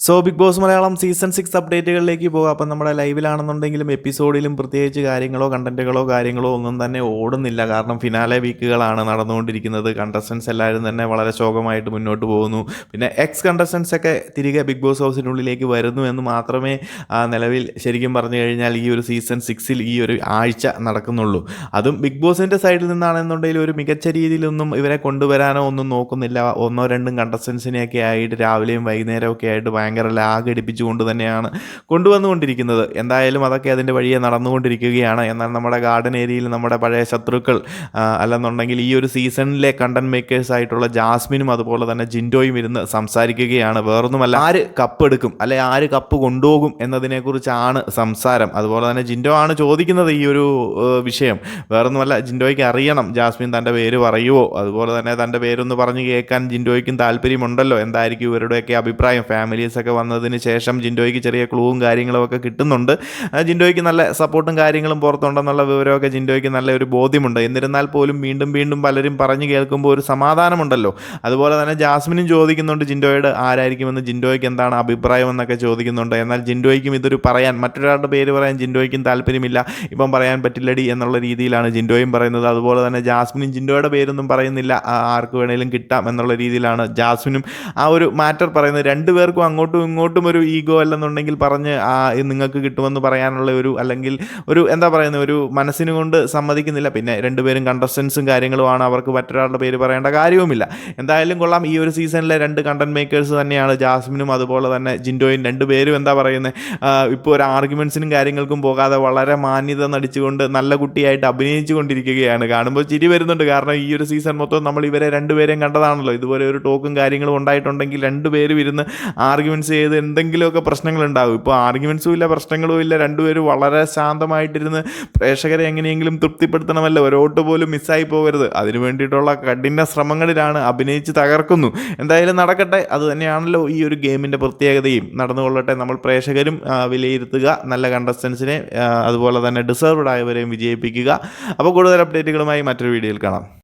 Big boss Malayalam season 6 അപ്ഡേറ്റുകളിലേക്ക് പോകാം. അപ്പം നമ്മുടെ ലൈവിലാണെന്നുണ്ടെങ്കിലും എപ്പിസോഡിലും പ്രത്യേകിച്ച് കാര്യങ്ങളോ ഒന്നും തന്നെ ഓടുന്നില്ല. കാരണം ഫിനാലെ വീക്കുകളാണ് നടന്നുകൊണ്ടിരിക്കുന്നത്. കണ്ടസ്റ്റൻസ് എല്ലാവരും തന്നെ വളരെ ശോകമായിട്ട് മുന്നോട്ട് പോകുന്നു. പിന്നെ എക്സ് കണ്ടസ്റ്റൻസ് ഒക്കെ തിരികെ ബിഗ് ബോസ് ഹൗസിനുള്ളിലേക്ക് വരുന്നു എന്ന് മാത്രമേ നിലവിൽ ശരിക്കും പറഞ്ഞു കഴിഞ്ഞാൽ ഈ ഒരു സീസൺ 6 ഈ ഒരു ആഴ്ച നടക്കുന്നുള്ളൂ. അതും ബിഗ് ബോസിൻ്റെ സൈഡിൽ നിന്നാണെന്നുണ്ടെങ്കിൽ ഒരു മികച്ച രീതിയിലൊന്നും ഇവരെ കൊണ്ടുവരാനോ ഒന്നും നോക്കുന്നില്ല. ഒന്നോ രണ്ടും കണ്ടസ്റ്റൻസിനെയൊക്കെ ആയിട്ട് രാവിലെയും വൈകുന്നേരമൊക്കെ ആയിട്ട് ഭയങ്കര ലാഗ് അടിപ്പിച്ചുകൊണ്ട് തന്നെയാണ് കൊണ്ടുവന്നുകൊണ്ടിരിക്കുന്നത്. എന്തായാലും അതൊക്കെ അതിൻ്റെ വഴിയെ നടന്നുകൊണ്ടിരിക്കുകയാണ്. എന്നാൽ നമ്മുടെ ഗാർഡൻ ഏരിയയിൽ നമ്മുടെ പഴയ ശത്രുക്കൾ അല്ലെന്നുണ്ടെങ്കിൽ ഈ ഒരു സീസണിലെ കണ്ടന്റ് മേക്കേഴ്സ് ആയിട്ടുള്ള ജാസ്മിനും അതുപോലെ തന്നെ ജിൻഡോയും ഇരുന്ന് സംസാരിക്കുകയാണ്. വേറൊന്നുമല്ല, ആര് കപ്പ് എടുക്കും അല്ലെ ആര് കപ്പ് കൊണ്ടുപോകും എന്നതിനെക്കുറിച്ചാണ് സംസാരം. അതുപോലെ തന്നെ ജിൻഡോ ആണ് ചോദിക്കുന്നത് ഈ ഒരു വിഷയം. വേറൊന്നുമല്ല, ജിൻഡോയ്ക്ക് അറിയണം ജാസ്മിൻ തൻ്റെ പേര് പറയുമോ, അതുപോലെ തന്നെ തൻ്റെ പേരൊന്ന് പറഞ്ഞ് കേൾക്കാൻ ജിൻഡോയ്ക്കും താല്പര്യമുണ്ടല്ലോ. എന്തായിരിക്കും ഇവരുടെയൊക്കെ അഭിപ്രായം? ഫാമിലീസൊക്കെ വന്നതിന് ശേഷം ജിൻഡോയ്ക്ക് ചെറിയ ക്ലൂവും കാര്യങ്ങളുമൊക്കെ കിട്ടുന്നുണ്ട്. ജിൻഡോയ്ക്ക് നല്ല സപ്പോർട്ടും കാര്യങ്ങളും പുറത്തുണ്ടെന്നുള്ള വിവരമൊക്കെ ജിൻഡോയ്ക്ക് നല്ല ഒരു ബോധ്യമുണ്ട്. എന്നിരുന്നാൽ പോലും വീണ്ടും പലരും പറഞ്ഞു കേൾക്കുമ്പോൾ ഒരു സമാധാനമുണ്ടല്ലോ. അതുപോലെ തന്നെ ജാസ്മിനും ചോദിക്കുന്നുണ്ട് ജിൻഡോയോട് ആരായിരിക്കുമെന്ന്, ജിൻഡോയ്ക്ക് എന്താണ് അഭിപ്രായം എന്നൊക്കെ ചോദിക്കുന്നുണ്ട്. എന്നാൽ ജിൻഡോയ്ക്കും ഇതൊരു പറയാൻ, മറ്റൊരാളുടെ പേര് പറയാൻ ജിൻഡോയ്ക്കും താല്പര്യമില്ല. ഇപ്പം പറയാൻ പറ്റില്ലടി എന്നുള്ള രീതിയിലാണ് ജിൻഡോയും പറയുന്നത്. അതുപോലെ തന്നെ ജാസ്മിനും ജിൻഡോയുടെ പേരൊന്നും പറയുന്നില്ല, ആർക്ക് വേണേലും കിട്ടാം എന്നുള്ള രീതിയിലാണ് ജാസ്മിനും ആ ഒരു മാറ്റർ പറയുന്നത്. രണ്ടുപേർക്കും അങ്ങോട്ടും ഇങ്ങോട്ടും ഒരു ഈഗോ അല്ലെന്നുണ്ടെങ്കിൽ പറഞ്ഞ് നിങ്ങൾക്ക് കിട്ടുമെന്ന് പറയാനുള്ള ഒരു, അല്ലെങ്കിൽ ഒരു എന്താ പറയുന്നത്, ഒരു മനസ്സിന് കൊണ്ട് സമ്മതിക്കുന്നില്ല. പിന്നെ രണ്ടുപേരും കണ്ടസ്റ്റൻസും കാര്യങ്ങളുമാണ്, അവർക്ക് മറ്റൊരാളുടെ പേര് പറയേണ്ട കാര്യവുമില്ല. എന്തായാലും കൊള്ളാം, ഈ ഒരു സീസണിലെ രണ്ട് കണ്ടന്റ് മേക്കേഴ്സ് തന്നെയാണ് ജാസ്മിനും അതുപോലെ തന്നെ ജിൻഡോയും. രണ്ടുപേരും എന്താ പറയുന്നത്, ഇപ്പോൾ ഒരു ആർഗ്യുമെൻറ്റ്സിനും കാര്യങ്ങൾക്കും പോകാതെ വളരെ മാന്യത നടിച്ചുകൊണ്ട് നല്ല കുട്ടിയായിട്ട് അഭിനയിച്ചു കൊണ്ടിരിക്കുകയാണ്. കാണുമ്പോൾ ചിരി വരുന്നുണ്ട്. കാരണം ഈ ഒരു സീസൺ മൊത്തം നമ്മൾ ഇവരെ രണ്ടുപേരെയും കണ്ടതാണല്ലോ. ഇതുപോലെ ഒരു ടോക്കും കാര്യങ്ങളും ഉണ്ടായിട്ടുണ്ടെങ്കിൽ രണ്ടുപേരും ഇരുന്ന് ആർഗ്യുമെൻറ്റ്സ് ചെയ്ത് എന്തെങ്കിലുമൊക്കെ പ്രശ്നങ്ങളുണ്ടാകും. ഇപ്പോൾ ആർഗ്യുമെൻറ്റ്സും ഇല്ല, പ്രശ്നങ്ങളും ഇല്ല. രണ്ടുപേരും വളരെ ശാന്തമായിട്ടിരുന്ന് പ്രേക്ഷകരെ എങ്ങനെയെങ്കിലും തൃപ്തിപ്പെടുത്തണമല്ലോ, ഒരോട്ട് പോലും മിസ്സായി പോകരുത്. അതിനു വേണ്ടിയിട്ടുള്ള കഠിന ശ്രമങ്ങളിലാണ്, അഭിനയിച്ച് തകർക്കുന്നു. എന്തായാലും നടക്കട്ടെ, അത് തന്നെയാണല്ലോ ഈ ഒരു ഗെയിമിൻ്റെ പ്രത്യേകതയും. നടന്നുകൊള്ളട്ടെ. നമ്മൾ പ്രേക്ഷകരും വിലയിരുത്തുക, നല്ല കണ്ടസ്റ്റൻസിനെ അതുപോലെ തന്നെ ഡിസേർവ്ഡ് ആയവരെയും വിജയിപ്പിക്കുക. അപ്പോൾ കൂടുതൽ അപ്ഡേറ്റുകളുമായി മറ്റൊരു വീഡിയോയിൽ കാണാം.